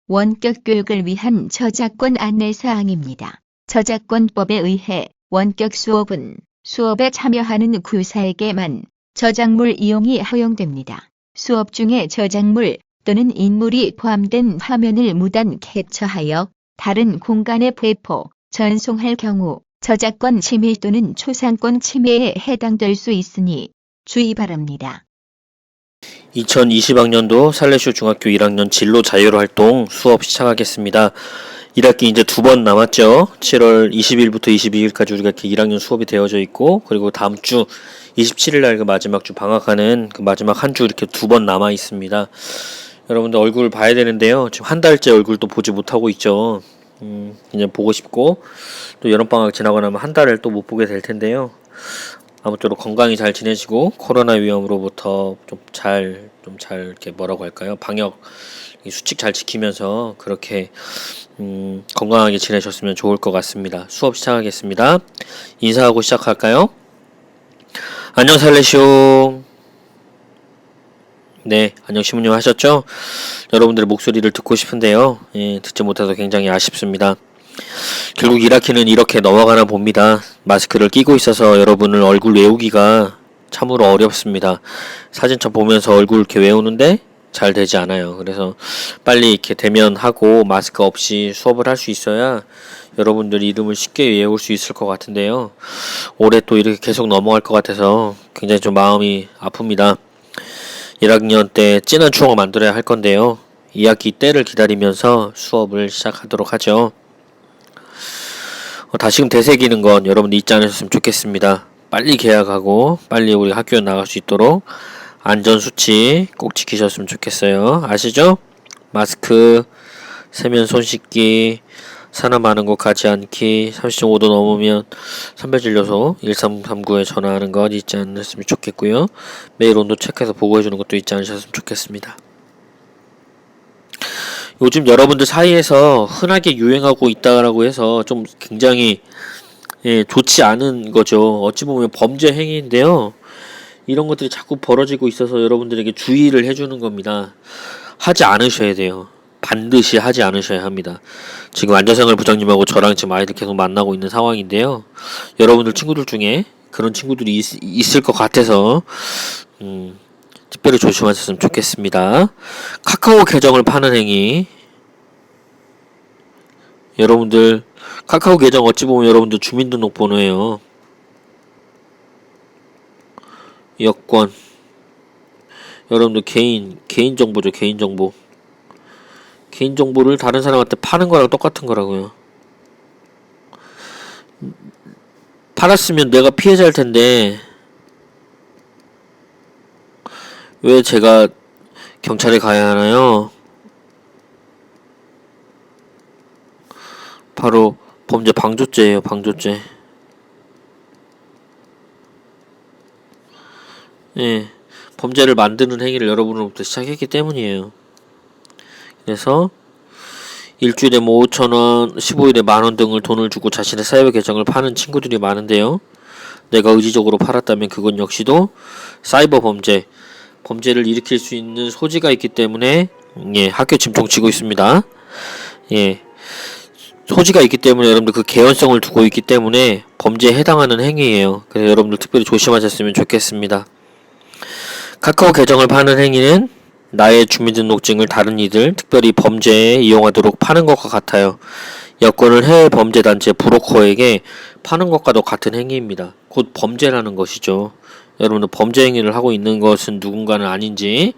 원격 교육을 위한 저작권 안내사항입니다. 저작권법에 의해 원격 수업은 수업에 참여하는 구사에게만 저작물 이용이 허용됩니다. 수업 중에 저작물 또는 인물이 포함된 화면을 무단 캡처하여 다른 공간에 배포, 전송할 경우 저작권 침해 또는 초상권 침해에 해당될 수 있으니 주의 바랍니다. 2020학년도 살레쇼 중학교 1학년 진로 자유로 활동 수업 시작하겠습니다. 1학기 이제 2번 남았죠. 7월 20일부터 22일까지 우리가 이렇게 1학년 수업이 되어져 있고, 그리고 다음 주 27일 날 그 마지막 주 방학하는 그 마지막 한 주 이렇게 2번 남아 있습니다. 여러분들 얼굴 봐야 되는데요. 지금 한 달째 얼굴도 보지 못하고 있죠. 이제 보고 싶고, 또 여름방학 지나고 나면 한 달을 또 못 보게 될 텐데요. 아무쪼록 건강히 잘 지내시고 코로나 위험으로부터 좀 잘 이렇게 뭐라고 할까요? 방역 수칙 잘 지키면서 그렇게 건강하게 지내셨으면 좋을 것 같습니다. 수업 시작하겠습니다. 인사하고 시작할까요? 안녕 살레쇼. 네, 안녕 시무님 하셨죠? 여러분들의 목소리를 듣고 싶은데요. 듣지 못해서 굉장히 아쉽습니다. 결국 1학기는 이렇게 넘어가나 봅니다. 마스크를 끼고 있어서 여러분을 얼굴 외우기가 참으로 어렵습니다. 사진첩 보면서 얼굴 이렇게 외우는데 잘 되지 않아요. 그래서 빨리 이렇게 대면하고 마스크 없이 수업을 할 수 있어야 여러분들 이름을 쉽게 외울 수 있을 것 같은데요. 올해 또 이렇게 계속 넘어갈 것 같아서 굉장히 좀 마음이 아픕니다. 1학년 때 진한 추억을 만들어야 할 건데요. 2학기 때를 기다리면서 수업을 시작하도록 하죠. 다시금 되새기는 건 여러분들 잊지 않으셨으면 좋겠습니다. 빨리 개학하고 빨리 우리 학교에 나갈 수 있도록 안전수칙 꼭 지키셨으면 좋겠어요. 아시죠? 마스크, 세면 손 씻기, 사람 많은 곳 가지 않기, 30.5도 넘으면 선별진료소 1339에 전화하는 것 잊지 않으셨으면 좋겠고요. 매일 온도 체크해서 보고해주는 것도 잊지 않으셨으면 좋겠습니다. 요즘 여러분들 사이에서 흔하게 유행하고 있다라고 해서 좀 굉장히 좋지 않은 거죠. 어찌 보면 범죄 행위인데요. 이런 것들이 자꾸 벌어지고 있어서 여러분들에게 주의를 해주는 겁니다. 하지 않으셔야 돼요. 반드시 하지 않으셔야 합니다. 지금 안전생활 부장님하고 저랑 지금 아이들 계속 만나고 있는 상황인데요. 여러분들 친구들 중에 그런 친구들이 있을 것 같아서 특별히 조심하셨으면 좋겠습니다. 카카오 계정을 파는 행위. 여러분들 카카오 계정 어찌 보면 여러분들 주민등록번호예요. 여권. 여러분들 개인정보죠. 개인정보. 개인정보를 다른 사람한테 파는 거랑 똑같은 거라고요. 팔았으면 내가 피해자일 텐데 왜 제가 경찰에 가야 하나요? 바로 범죄 방조죄예요. 방조죄. 예, 범죄를 만드는 행위를 여러분으로부터 시작했기 때문이에요. 그래서 일주일에 5,000원, 15일에 10,000원 등을 돈을 주고 자신의 사이버 계정을 파는 친구들이 많은데요. 내가 의지적으로 팔았다면 그건 역시도 사이버 범죄를 일으킬 수 있는 소지가 있기 때문에 학교 침통치고 있습니다. 소지가 있기 때문에 여러분들 그 개연성을 두고 있기 때문에 범죄에 해당하는 행위예요. 그래서 여러분들 특별히 조심하셨으면 좋겠습니다. 카카오 계정을 파는 행위는 나의 주민등록증을 다른 이들, 특별히 범죄에 이용하도록 파는 것과 같아요. 여권을 해외 범죄단체 브로커에게 파는 것과도 같은 행위입니다. 곧 범죄라는 것이죠. 여러분들 범죄 행위를 하고 있는 것은 누군가는 아닌지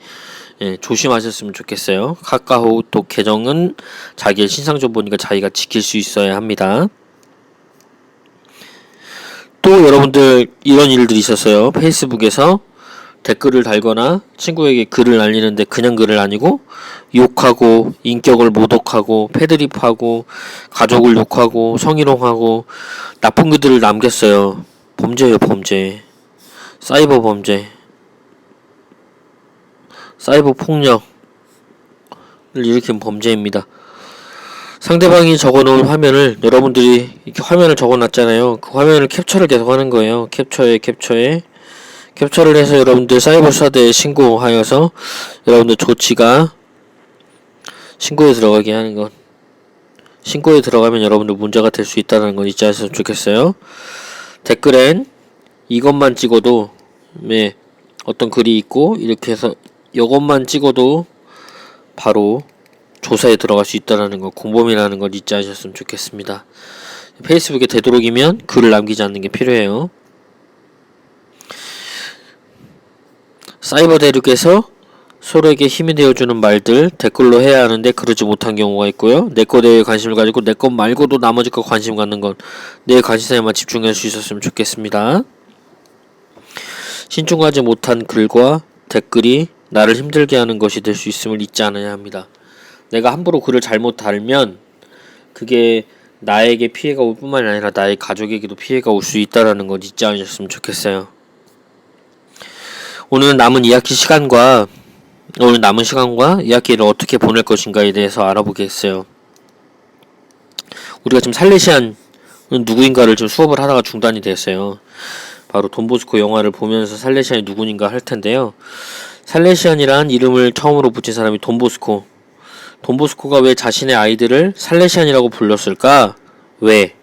조심하셨으면 좋겠어요. 카카오톡 계정은 자기의 신상정보니까 자기가 지킬 수 있어야 합니다. 또 여러분들 이런 일들이 있었어요. 페이스북에서 댓글을 달거나 친구에게 글을 날리는데 그냥 글을 아니고 욕하고 인격을 모독하고 패드립하고 가족을 욕하고 성희롱하고 나쁜 글들을 남겼어요. 범죄예요. 범죄. 사이버 범죄. 사이버 폭력을 일으킨 범죄입니다. 상대방이 적어놓은 화면을 여러분들이 이렇게 화면을 적어놨잖아요. 그 화면을 캡처를 계속 하는 거예요. 캡처를 해서 여러분들 사이버 수사대에 신고하여서 여러분들 조치가 신고에 들어가게 하는 것. 신고에 들어가면 여러분들 문제가 될 수 있다는 걸 잊지 않으셨으면 좋겠어요. 댓글엔 이것만 찍어도 어떤 글이 있고 이렇게 해서 이것만 찍어도 바로 조사에 들어갈 수 있다는 거, 공범이라는 걸 잊지 않으셨으면 좋겠습니다. 페이스북에 되도록이면 글을 남기지 않는 게 필요해요. 사이버 대륙에서 서로에게 힘이 되어주는 말들 댓글로 해야 하는데 그러지 못한 경우가 있고요. 내 것에 관심을 가지고 내 것 말고도 나머지 것 관심 갖는 건 내 관심사에만 집중할 수 있었으면 좋겠습니다. 신중하지 못한 글과 댓글이 나를 힘들게 하는 것이 될 수 있음을 잊지 않아야 합니다. 내가 함부로 글을 잘못 달면 그게 나에게 피해가 올 뿐만 아니라 나의 가족에게도 피해가 올 수 있다는 걸 잊지 않으셨으면 좋겠어요. 오늘 남은 2학기를 어떻게 보낼 것인가에 대해서 알아보겠어요. 우리가 지금 살레시안 누구인가를 지금 수업을 하다가 중단이 됐어요. 바로 돈보스코 영화를 보면서 살레시안이 누구인가 할 텐데요. 살레시안이란 이름을 처음으로 붙인 사람이 돈보스코. 돈보스코가 왜 자신의 아이들을 살레시안이라고 불렀을까? 왜?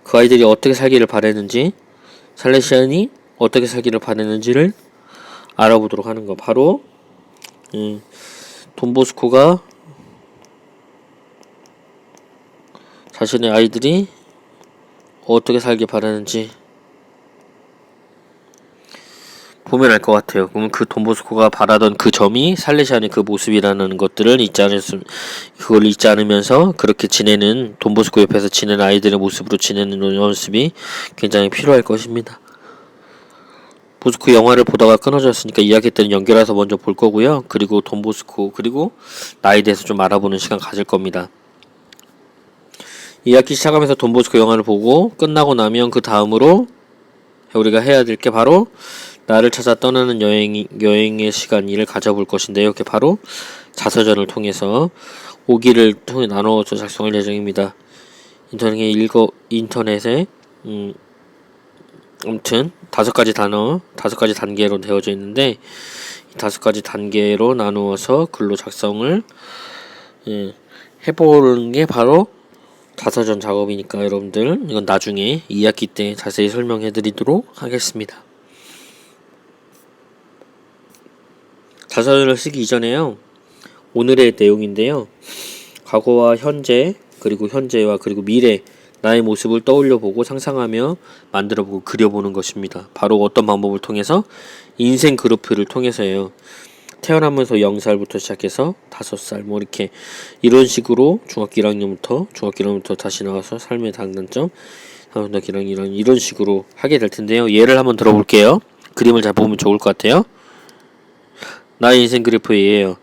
그 아이들이 어떻게 살기를 바랬는지, 살레시안이 어떻게 살기를 바랬는지를 알아보도록 하는 거. 바로 돈보스코가 자신의 아이들이 어떻게 살길 바라는지 보면 알 것 같아요. 그러면 그 돈보스코가 바라던 그 점이 살레시안의 그 모습이라는 것들을 그걸 잊지 않으면서 그렇게 지내는, 돈보스코 옆에서 지내는 아이들의 모습으로 지내는 연습이 굉장히 필요할 것입니다. 보스코 영화를 보다가 끊어졌으니까 이야기 때는 연결해서 먼저 볼 거고요. 그리고 돈보스코 그리고 나에 대해서 좀 알아보는 시간 가질 겁니다. 2학기 시작하면서 돈보스코 영화를 보고 끝나고 나면 그 다음으로 우리가 해야 될 게 바로 나를 찾아 떠나는 여행의 시간을 가져볼 것인데요. 이렇게 바로 자서전을 통해서 5기를 통해 나눠서 작성할 예정입니다. 인터넷에 아무튼 5가지 단어, 5가지 단계로 되어져 있는데 이 5가지 단계로 나누어서 글로 작성을 해보는 게 바로 자서전 작업이니까 여러분들 이건 나중에 2학기 때 자세히 설명해 드리도록 하겠습니다. 자서전을 쓰기 이전에요. 오늘의 내용인데요. 과거와 현재 현재와 미래 나의 모습을 떠올려보고 상상하며 만들어보고 그려보는 것입니다. 바로 어떤 방법을 통해서? 인생 그래프를 통해서예요. 태어나면서 0살부터 시작해서 5살 이런 식으로 중학교 1학년부터 다시 나와서 삶의 장단점, 중학교 1학년 이런 식으로 하게 될 텐데요. 예를 한번 들어볼게요. 그림을 잘 보면 좋을 것 같아요. 나의 인생 그래프의 예예요.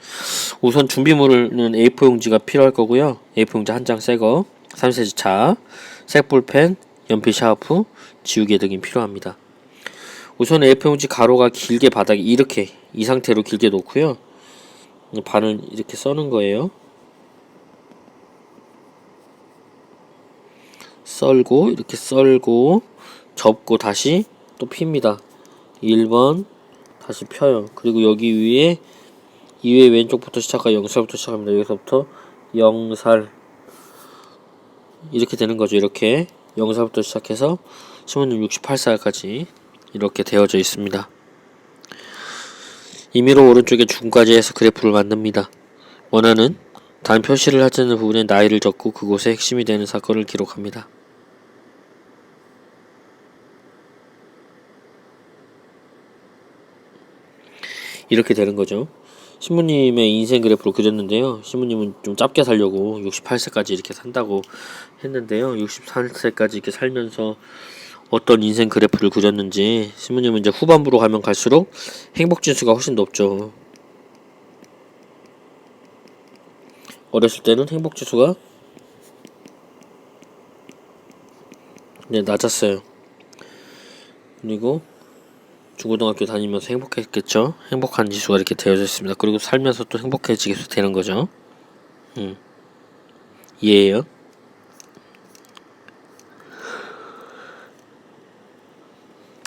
우선 준비물은 A4 용지가 필요할 거고요. A4 용지 한 장 새거, 3cm차, 색볼펜, 연필 샤프, 지우개 등이 필요합니다. 우선 A4 용지 가로가 길게 바닥에 이렇게 이 상태로 길게 놓고요. 반을 이렇게 써는 거예요. 이렇게 썰고 접고 다시 또 핍니다. 1번 다시 펴요. 그리고 여기 위에 왼쪽부터 시작하여 0살부터 시작합니다. 여기서부터 0살 이렇게 되는 거죠. 이렇게 0살부터 시작해서 신부님 68살까지 이렇게 되어져 있습니다. 임의로 오른쪽에 중까지 해서 그래프를 만듭니다. 원하는 단 표시를 하지 않는 부분에 나이를 적고 그곳에 핵심이 되는 사건을 기록합니다. 이렇게 되는 거죠. 신부님의 인생 그래프를 그렸는데요. 신부님은 좀 짧게 살려고 68세까지 이렇게 산다고 했는데요. 64세까지 이렇게 살면서 어떤 인생 그래프를 그렸는지, 신부님은 이제 후반부로 가면 갈수록 행복 지수가 훨씬 높죠. 어렸을 때는 행복 지수가 낮았어요. 그리고 중고등학교 다니면서 행복했겠죠. 행복한 지수가 이렇게 되어져 있습니다. 그리고 살면서 또 행복해지게 되는 거죠. 이해해요?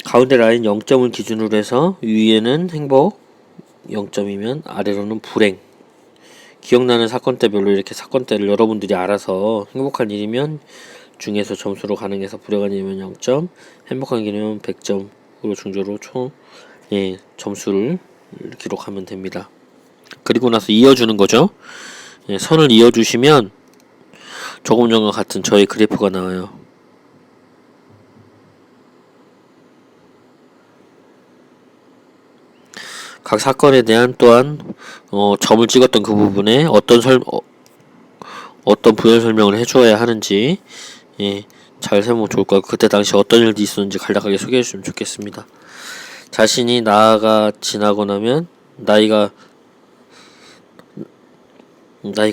가운데 라인 0점을 기준으로 해서 위에는 행복, 0점이면 아래로는 불행. 기억나는 사건대별로 이렇게 사건대를 여러분들이 알아서 행복한 일이면 중에서 점수로 가능해서 불행한 일이면 0점, 행복한 일이면 100점으로 중조로 총 점수를 기록하면 됩니다. 그리고 나서 이어주는 거죠. 선을 이어주시면 조금 전과 같은 저의 그래프가 나와요. 각 사건에 대한 또한 점을 찍었던 그 부분에 어떤 부연 설명을 해줘야 하는지 잘 세우면 좋을 것 같고, 그때 당시 어떤 일이 있었는지 간략하게 소개해 주시면 좋겠습니다. 자신이 나아가 지나고 나면 나이가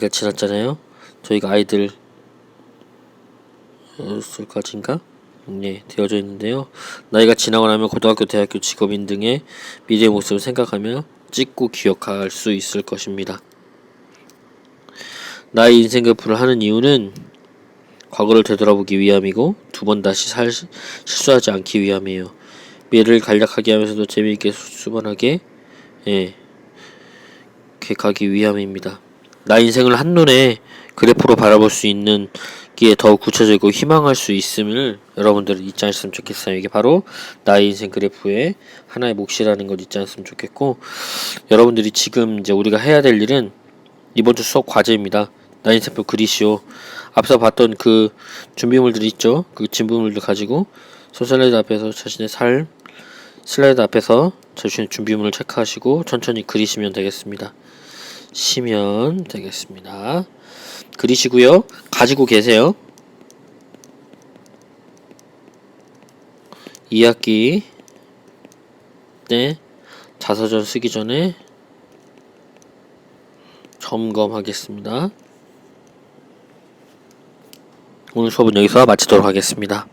지났잖아요. 저희가 아이들 여기까지인가? 되어져 있는데요. 나이가 지나고 나면 고등학교, 대학교, 직업인 등의 미래의 모습을 생각하며 찍고 기억할 수 있을 것입니다. 나의 인생 그래프를 하는 이유는 과거를 되돌아보기 위함이고 두 번 다시 실수하지 않기 위함이에요. 미래를 간략하게 하면서도 재미있게 수반하게 가기 위함입니다. 나 인생을 한눈에 그래프로 바라볼 수 있는 게 더욱 구체적이고 희망할 수 있음을 여러분들은 잊지 않으셨으면 좋겠어요. 이게 바로 나의 인생 그래프의 하나의 몫이라는 걸 잊지 않으셨으면 좋겠고, 여러분들이 지금 이제 우리가 해야 될 일은 이번 주 수업 과제입니다. 나의 인생표 그리시오. 앞서 봤던 그 준비물들이 있죠. 그 진부물들 가지고 슬라이드 앞에서 자신의 슬라이드 앞에서 자신의 준비물을 체크하시고 천천히 그리시면 되겠습니다. 시면 되겠습니다. 그리시고요. 가지고 계세요. 2학기 때 자서전 쓰기 전에 점검하겠습니다. 오늘 수업은 여기서 마치도록 하겠습니다.